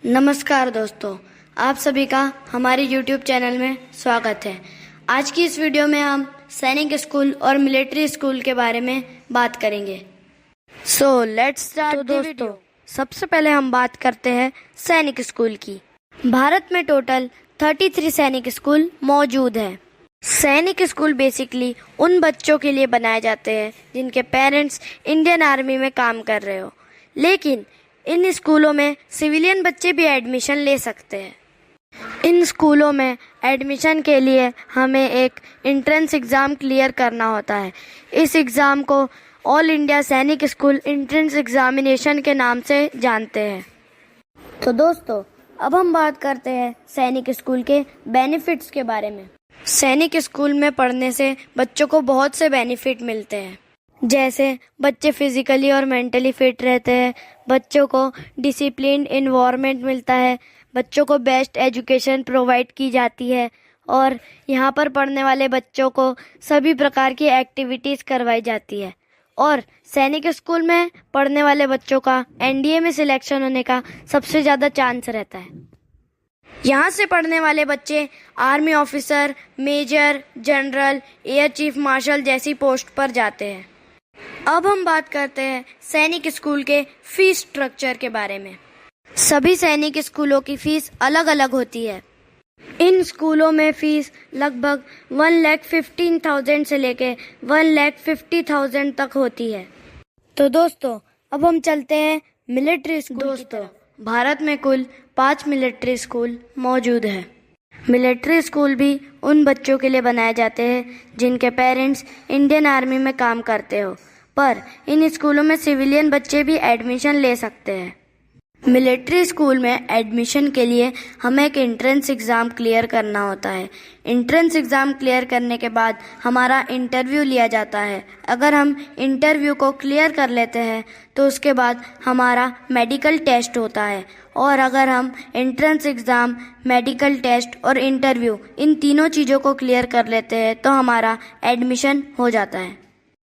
नमस्कार दोस्तों, आप सभी का हमारे YouTube चैनल में स्वागत है। आज की इस वीडियो में हम सैनिक स्कूल और मिलिट्री स्कूल के बारे में बात करेंगे। So let's start the video. सबसे पहले हम बात करते हैं सैनिक स्कूल की। भारत में टोटल 33 सैनिक स्कूल मौजूद हैं। सैनिक स्कूल बेसिकली उन बच्चों के लिए बनाए जाते हैं जिनके पेरेंट्स इंडियन आर्मी में काम कर रहे हो, लेकिन इन स्कूलों में सिविलियन बच्चे भी एडमिशन ले सकते हैं। इन स्कूलों में एडमिशन के लिए हमें एक एंट्रेंस एग्ज़ाम क्लियर करना होता है। इस एग्ज़ाम को ऑल इंडिया सैनिक स्कूल एंट्रेंस एग्जामिनेशन के नाम से जानते हैं। तो दोस्तों, अब हम बात करते हैं सैनिक स्कूल के बेनिफिट्स के बारे में। सैनिक स्कूल में पढ़ने से बच्चों को बहुत से बेनिफिट मिलते हैं, जैसे बच्चे फिजिकली और मेंटली फिट रहते हैं, बच्चों को डिसिप्लिन्ड एनवायरनमेंट मिलता है, बच्चों को बेस्ट एजुकेशन प्रोवाइड की जाती है और यहाँ पर पढ़ने वाले बच्चों को सभी प्रकार की एक्टिविटीज़ करवाई जाती है। और सैनिक स्कूल में पढ़ने वाले बच्चों का एनडीए में सिलेक्शन होने का सबसे ज़्यादा चांस रहता है। यहाँ से पढ़ने वाले बच्चे army officer, major, general, air chief marshal जैसी पोस्ट पर जाते हैं। अब हम बात करते हैं सैनिक स्कूल के फीस स्ट्रक्चर के बारे में। सभी सैनिक स्कूलों की फीस अलग अलग होती है। इन स्कूलों में फीस लगभग 1,15,000 से लेके 1,50,000 तक होती है। तो दोस्तों, अब हम चलते हैं मिलिट्री स्कूल की तरफ। भारत में कुल 5 मिलिट्री स्कूल मौजूद हैं। मिलिट्री स्कूल भी उन बच्चों के लिए बनाए जाते हैं जिनके पेरेंट्स इंडियन आर्मी में काम करते हो, पर इन स्कूलों में सिविलियन बच्चे भी एडमिशन ले सकते हैं। मिलिट्री स्कूल में एडमिशन के लिए हमें एक एंट्रेंस एग्ज़ाम क्लियर करना होता है। एंट्रेंस एग्ज़ाम क्लियर करने के बाद हमारा इंटरव्यू लिया जाता है। अगर हम इंटरव्यू को क्लियर कर लेते हैं तो उसके बाद हमारा मेडिकल टेस्ट होता है, और अगर हम एंट्रेंस एग्ज़ाम, मेडिकल टेस्ट और इंटरव्यू इन तीनों चीज़ों को क्लियर कर लेते हैं तो हमारा एडमिशन हो जाता है।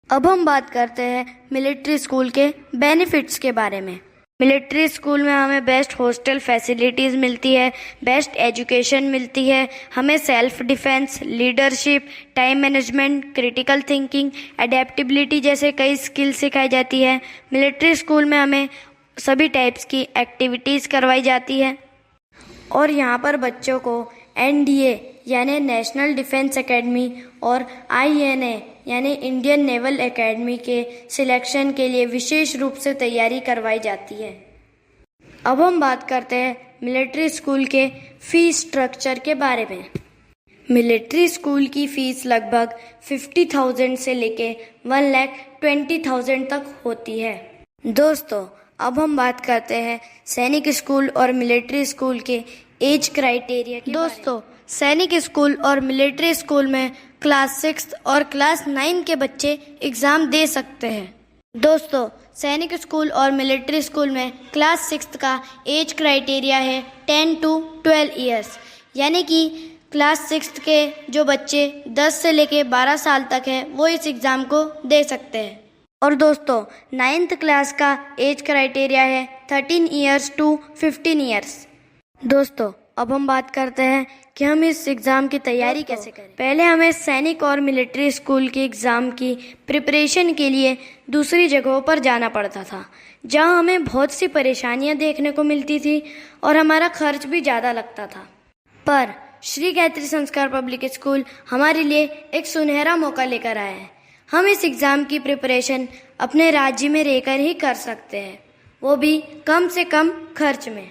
अब हम बात करते हैं मिलिट्री स्कूल के बेनिफिट्स के बारे में। मिलिट्री स्कूल में हमें बेस्ट हॉस्टल फैसिलिटीज़ मिलती है, बेस्ट एजुकेशन मिलती है, हमें self defence, leadership, time management, critical thinking, adaptability जैसे कई स्किल्स सिखाई जाती है। मिलिट्री स्कूल में हमें सभी टाइप्स की एक्टिविटीज़ करवाई जाती है और यहाँ पर बच्चों को एनडीए यानी नेशनल डिफेंस एकेडमी और आईएनए यानी इंडियन नेवल एकेडमी के सिलेक्शन के लिए विशेष रूप से तैयारी करवाई जाती है। अब हम बात करते हैं मिलिट्री स्कूल के फीस स्ट्रक्चर के बारे में। मिलिट्री स्कूल की फ़ीस लगभग 50,000 से लेके 1,20,000 तक होती है। दोस्तों, अब हम बात करते हैं सैनिक स्कूल और मिलिट्री स्कूल के एज क्राइटेरिया के दोस्तों, सैनिक स्कूल और मिलिट्री स्कूल में क्लास 6 और क्लास 9 के बच्चे एग्ज़ाम दे सकते हैं। दोस्तों, सैनिक स्कूल और मिलिट्री स्कूल में क्लास 6 का एज क्राइटेरिया है 10 to 12 ईयर्स, यानी कि क्लास 6 के जो बच्चे 10 से लेके 12 साल तक है वो इस एग्ज़ाम को दे सकते हैं। और दोस्तों, 9th क्लास का एज क्राइटेरिया है 13 ईयर्स to 15 ईयर्स। दोस्तों, अब हम बात करते हैं कि हम इस एग्ज़ाम की तैयारी कैसे करें। पहले हमें सैनिक और मिलिट्री स्कूल के एग्ज़ाम की प्रिपरेशन के लिए दूसरी जगहों पर जाना पड़ता था, जहां हमें बहुत सी परेशानियां देखने को मिलती थी और हमारा खर्च भी ज़्यादा लगता था। पर श्री गायत्री संस्कार पब्लिक स्कूल हमारे लिए एक सुनहरा मौका लेकर आया है। हम इस एग्ज़ाम की प्रिपरेशन अपने राज्य में रहकर ही कर सकते हैं, वो भी कम से कम खर्च में।